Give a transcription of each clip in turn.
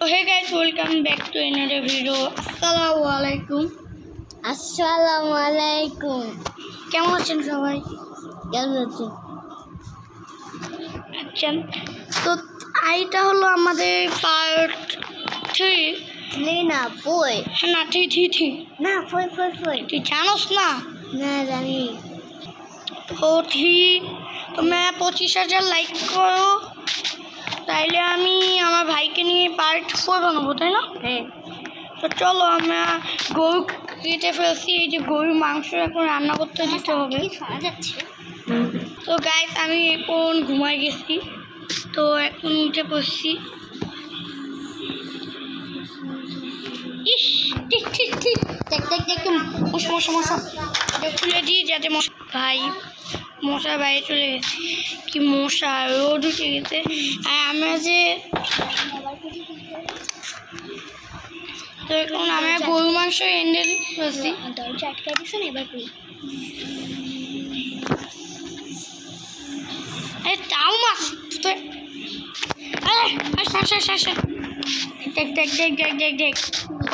hey guys, welcome back to another video. Assalamualaikum. Assalamualaikum. কেমন আছেন সবাই? কেমন আছেন? আচ্ছা, তো এইটা হলো আমাদের পার্ট 3 না 4 না 3 না 4 তুই জানোস না? না জানি। তো 3 তোমরা 25,000 লাইক করো, তাইলে আমি আমার ভাইকে নিয়ে পার্ট 4 বানাবো, তাই না? হ্যাঁ। তো চলো আমরা গরু কেটে ফেলছি, এই যে গরুর মাংস এখন রান্না করতে দিতে হবে। শোনা যাচ্ছে। তো গাইস আমি এখন ঘুমাই গেছি, তো এখন উঠে পড়ছি। ইস ঠিক দেখ মশা খুলে দিই যাতে ভাই মশা বাইরে চলে গেছে। কি মশা, রোদ উঠে গেছে। আর আমরা যে তো এখন আমরা গরু মাংস এনে দিচ্ছি। দরজা আটকে দিছেন, এবার কই? আরে তাও মাছ তো, দেখ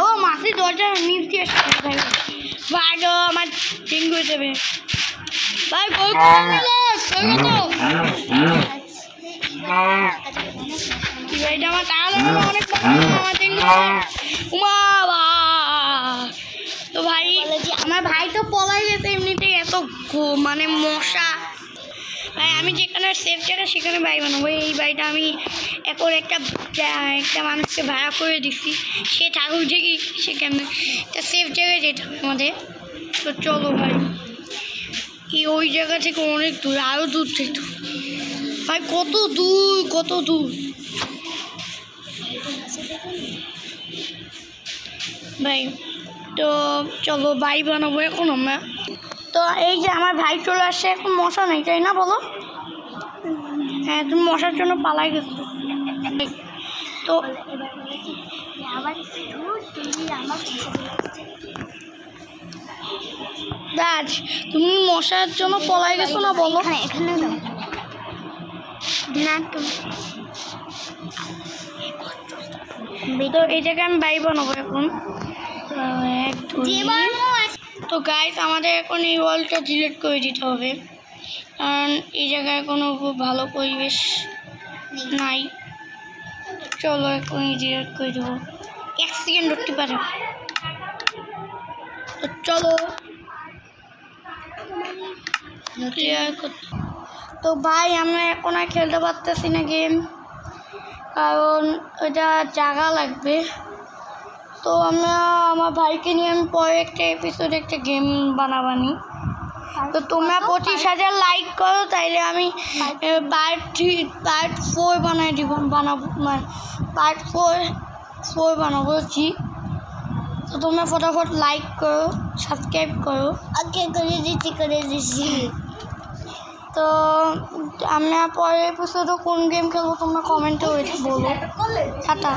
ও মাছি দরজা নিচ দিয়ে আসছে। ভাই গো আমার ডেঙ্গু হয়ে যাবে। ভাই গরু এটা আমার টাকা লাগানো অনেক আমার ডেঙ্গু। তো ভাই আমার ভাই তো পলাই গেছে এমনিতেই, এত মানে মশা। ভাই আমি যেখানে সেফ জায়গা সেখানে বাড়ি বানাবো। এই বাড়িটা আমি এখন একটা মানুষকে ভাড়া করে দিচ্ছি, সে ঠাকুর ঠিকই সেখানে একটা সেফ জায়গায় যেতে হবে আমাদের। তো চলো ভাই, ওই জায়গা থেকে অনেক দূর, আরও দূর থেকে ভাই কত দূর ভাই। তো চলো বাড়ি বানাবো এখন আমরা। তো এই যে আমার ভাই চলে আসছে, এখন মশা নেই তাই না বলো? হ্যাঁ, তুমি মশার জন্য পালাই গেছো। তো দাজ তুমি মশার জন্য পলাই গেছো না বলো? এখানে না তো এই জায়গায় আমি বাড়ি বানাবো এখন। তো গাইস আমাদের এখন এই ওয়ালটা ডিলিট করে দিতে হবে, কারণ এই জায়গায় কোনো খুব ভালো পরিবেশ নাই। চলো এখন ডিলিট করে দেবো, 1 সেকেন্ড উঠতে পারে। তো চলো তো ভাই আমরা এখন আর খেলতে পারতেছি না গেম, কারণ ওটা জায়গা লাগবে। তো আমরা আমার ভাইকে নিয়ে আমি পরে একটা এপিসোডে একটা গেম বানাবানি। তো তোমরা 25,000 লাইক করো, তাইলে আমি পার্ট 4 বানাবো পার্ট 4 বানাবো। জি, তো তোমরা ফটাফট লাইক করো, সাবস্ক্রাইব করো। করে দিচ্ছি। তো আমরা পরের এপিসোডে কোন গেম খেলবো তোমরা কমেন্টে বলো। টাটা।